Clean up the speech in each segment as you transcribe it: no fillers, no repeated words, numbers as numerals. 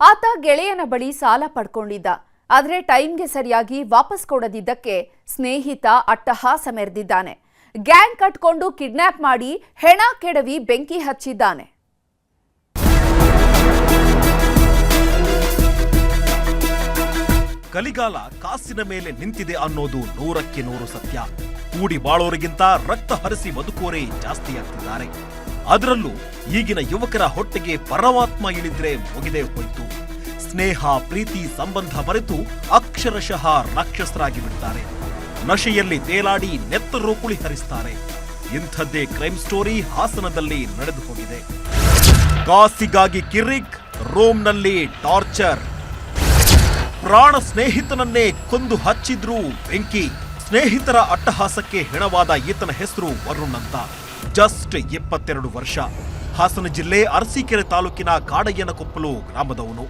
ಆತ ಗೆಳೆಯನ ಬಳಿ ಸಾಲ ಪಡ್ಕೊಂಡಿದ್ದ. ಆದರೆ ಟೈಮ್ಗೆ ಸರಿಯಾಗಿ ವಾಪಸ್ ಕೊಡದಿದ್ದಕ್ಕೆ ಸ್ನೇಹಿತ ಅಟ್ಟಹಾಸ ಮೆರೆದಿದ್ದಾನೆ. ಗ್ಯಾಂಗ್ ಕಟ್ಕೊಂಡು ಕಿಡ್ನಾಪ್ ಮಾಡಿ ಹೆಣ ಕೆಡವಿ ಬೆಂಕಿ ಹಚ್ಚಿದ್ದಾನೆ. ಕಲಿಗಾಲ ಕಾಸಿನ ಮೇಲೆ ನಿಂತಿದೆ ಅನ್ನೋದು 100ಕ್ಕೆ 100 ಸತ್ಯ. ಕೂಡಿ ಬಾಳೋರಿಗಿಂತ ರಕ್ತ ಹರಿಸಿ ಬದುಕೋರೇ ಜಾಸ್ತಿ ಆಗ್ತಿದ್ದಾರೆ. ಅದರಲ್ಲೂ ಈಗಿನ ಯುವಕರ ಹೊಟ್ಟೆಗೆ ಪರಮಾತ್ಮ ಇಳಿದ್ರೆ ಮುಗಿದೇ ಹೋಯ್ತು. ಸ್ನೇಹ ಪ್ರೀತಿ ಸಂಬಂಧ ಮರೆತು ಅಕ್ಷರಶಃ ರಾಕ್ಷಸರಾಗಿ ಬಿಡ್ತಾರೆ. ನಶೆಯಲ್ಲಿ ತೇಲಾಡಿ ನೆತ್ತರೋಕುಳಿ ಹರಿಸ್ತಾರೆ. ಇಂಥದ್ದೇ ಕ್ರೈಮ್ ಸ್ಟೋರಿ ಹಾಸನದಲ್ಲಿ ನಡೆದು ಹೋಗಿದೆ. ಕಾಸಿಗಾಗಿ ಕಿರಿಕ್, ರೋಮ್ನಲ್ಲಿ ಟಾರ್ಚರ್. ಪ್ರಾಣ ಸ್ನೇಹಿತನನ್ನೇ ಕೊಂದು ಹಚ್ಚಿದ್ರು ಬೆಂಕಿ. ಸ್ನೇಹಿತರ ಅಟ್ಟಹಾಸಕ್ಕೆ ಹೆಣವಾದ ಈತನ ಹೆಸರು ವರುಣ್ ಅಂತ. ಜಸ್ಟ್ 22 ವರ್ಷ. ಹಾಸನ ಜಿಲ್ಲೆ ಅರಸೀಕೆರೆ ತಾಲೂಕಿನ ಕಾಡಯ್ಯನಕೊಪ್ಪಲು ಗ್ರಾಮದವನು.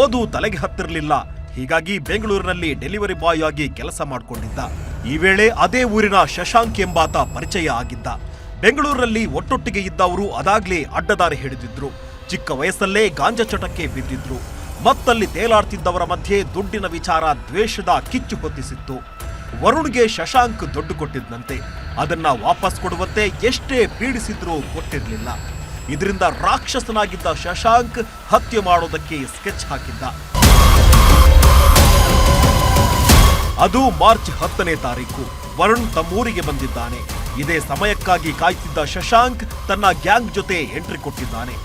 ಓದು ತಲೆಗೆ ಹತ್ತಿರಲಿಲ್ಲ. ಹೀಗಾಗಿ ಬೆಂಗಳೂರಿನಲ್ಲಿ ಡೆಲಿವರಿ ಬಾಯ್ ಆಗಿ ಕೆಲಸ ಮಾಡಿಕೊಂಡಿದ್ದ. ಈ ವೇಳೆ ಅದೇ ಊರಿನ ಶಶಾಂಕ್ ಎಂಬಾತ ಪರಿಚಯ ಆಗಿದ್ದ. ಬೆಂಗಳೂರಲ್ಲಿ ಒಟ್ಟೊಟ್ಟಿಗೆ ಇದ್ದವರು ಅದಾಗ್ಲೇ ಅಡ್ಡದಾರಿ ಹಿಡಿದಿದ್ರು. ಚಿಕ್ಕ ವಯಸ್ಸಲ್ಲೇ ಗಾಂಜಾ ಚಟಕ್ಕೆ ಬಿದ್ದಿದ್ರು. ಮತ್ತಲ್ಲಿ ತೇಲಾಡ್ತಿದ್ದವರ ಮಧ್ಯೆ ದುಡ್ಡಿನ ವಿಚಾರ ದ್ವೇಷದ ಕಿಚ್ಚು ಹೊತ್ತಿಸಿತ್ತು. ವರುಣ್ಗೆ ಶಶಾಂಕ್ ದುಡ್ಡು ಕೊಟ್ಟಿದ್ದಂತೆ. ಅದನ್ನ ವಾಪಸ್ ಕೊಡುವಂತೆ ಎಷ್ಟೇ ಪೀಡಿಸಿದ್ರೂ ಕೊಟ್ಟಿರಲಿಲ್ಲ. ಇದರಿಂದ ರಾಕ್ಷಸನಾಗಿದ್ದ ಶಶಾಂಕ್ ಹತ್ಯೆ ಮಾಡೋದಕ್ಕೆ ಸ್ಕೆಚ್ ಹಾಕಿದ್ದ. ಅದು ಮಾರ್ಚ್ 10ನೇ ತಾರೀಕು. ವರುಣ್ ತಮ್ಮೂರಿಗೆ ಬಂದಿದ್ದಾನೆ. ಇದೇ ಸಮಯಕ್ಕಾಗಿ ಕಾಯ್ತಿದ್ದ ಶಶಾಂಕ್ ತನ್ನ ಗ್ಯಾಂಗ್ ಜೊತೆ ಎಂಟ್ರಿ ಕೊಟ್ಟಿದ್ದಾನೆ.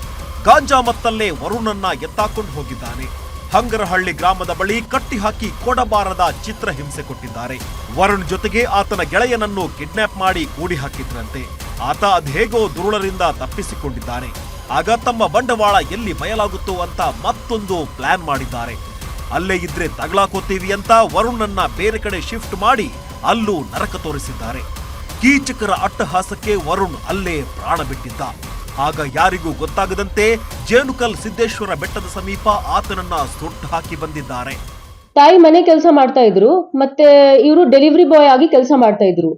ಗಾಂಜಾ ಮತ್ತಲ್ಲೇ ವರುಣನ್ನ ಎತ್ತಾಕೊಂಡು ಹೋಗಿದ್ದಾನೆ. ಹಂಗರಹಳ್ಳಿ ಗ್ರಾಮದ ಬಳಿ ಕಟ್ಟಿ ಹಾಕಿ ಕೊಡಬಾರದ ಚಿತ್ರ ಹಿಂಸೆ ಕೊಟ್ಟಿದ್ದಾರೆ. ವರುಣ್ ಜೊತೆಗೆ ಆತನ ಗೆಳೆಯನನ್ನು ಕಿಡ್ನಾಪ್ ಮಾಡಿ ಕೂಡಿ ಹಾಕಿದ್ರಂತೆ. ಆತ ಅದೇಗೋ ದುರುಳರಿಂದ ತಪ್ಪಿಸಿಕೊಂಡಿದ್ದಾನೆ. ಆಗ ತಮ್ಮ ಬಂಡವಾಳ ಎಲ್ಲಿ ಬಯಲಾಗುತ್ತೋ ಅಂತ ಮತ್ತೊಂದು ಪ್ಲಾನ್ ಮಾಡಿದ್ದಾರೆ. ಅಲ್ಲೇ ಇದ್ರೆ ತಗಲಾಕೋತೀವಿ ಅಂತ ವರುಣನ್ನ ಬೇರೆ ಕಡೆ ಶಿಫ್ಟ್ ಮಾಡಿ ಅಲ್ಲೂ ನರಕ ತೋರಿಸಿದ್ದಾರೆ. ಕೀಚಕರ ಅಟ್ಟಹಾಸಕ್ಕೆ ವರುಣ್ ಅಲ್ಲೇ ಪ್ರಾಣ ಬಿಟ್ಟಿದ್ದ. ಆಗ ಯಾರಿಗೂ ಗೊತ್ತಾಗದಂತೆ ಜೇನುಕಲ್ ಸಿದ್ದೇಶ್ವರ ಬೆಟ್ಟದ ಸಮೀಪ ಆತನನ್ನ ಸುಟ್ಟು ಹಾಕಿ ಬಂದಿದ್ದಾರೆ. ತಾಯಿ ಮನೆ ಕೆಲಸ ಮಾಡ್ತಾ ಇದ್ರು, ಮತ್ತೆ ಇವರು ಡೆಲಿವರಿ ಬಾಯ್ ಆಗಿ ಕೆಲಸ ಮಾಡ್ತಾ ಇದ್ರು.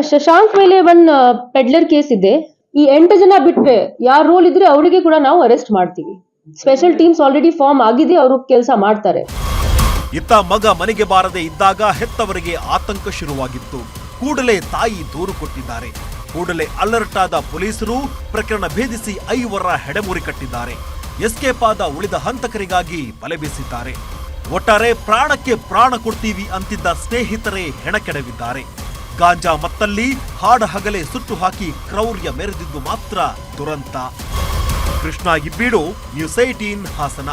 ಶಶಾಂಕ್ ಮೇಲೆ ಒಂದು ಪೆಡ್ಲರ್ ಕೇಸ್ ಇದೆ. ಈ 8 ಜನ ಬಿಟ್ರೆ ಯಾರ ರೋಲ್ ಇದ್ರೆ ಅವರಿಗೆ ಕೂಡ ನಾವು ಅರೆಸ್ಟ್ ಮಾಡ್ತೀವಿ. ಸ್ಪೆಷಲ್ ಟೀಮ್ಸ್ ಆಲ್ರೆಡಿ ಫಾರ್ಮ್ ಆಗಿದೆ, ಅವರು ಕೆಲಸ ಮಾಡ್ತಾರೆ. ಇತ್ತ ಮಗ ಮನೆಗೆ ಬಾರದೆ ಇದ್ದಾಗ ಹೆತ್ತವರಿಗೆ ಆತಂಕ ಶುರುವಾಗಿತ್ತು. ಕೂಡಲೇ ತಾಯಿ ದೂರು ಕೊಟ್ಟಿದ್ದಾರೆ. ಕೂಡಲೇ ಅಲರ್ಟ್ ಆದ ಪೊಲೀಸರು ಪ್ರಕರಣ ಭೇದಿಸಿ 5 ಹೆಡೆಮುರಿ ಕಟ್ಟಿದ್ದಾರೆ. ಎಸ್ಕೇಪ್ ಆದ ಉಳಿದ ಹಂತಕರಿಗಾಗಿ ಬಲೆ ಬೀಸಿದ್ದಾರೆ. ಒಟ್ಟಾರೆ ಪ್ರಾಣಕ್ಕೆ ಪ್ರಾಣ ಕೊಡ್ತೀವಿ ಅಂತಿದ್ದ ಸ್ನೇಹಿತರೇ ಹೆಣ ಕೆಡವಿದ್ದಾರೆ. ಗಾಂಜಾ ಮತ್ತಲ್ಲಿ ಹಾಡ ಹಗಲೇ ಸುಟ್ಟು ಹಾಕಿ ಕ್ರೌರ್ಯ ಮೆರೆದಿದ್ದು ಮಾತ್ರ ದುರಂತ. ಕೃಷ್ಣ ಇಬ್ಬೀಡು, ನ್ಯೂಸ್ 18 ಹಾಸನ.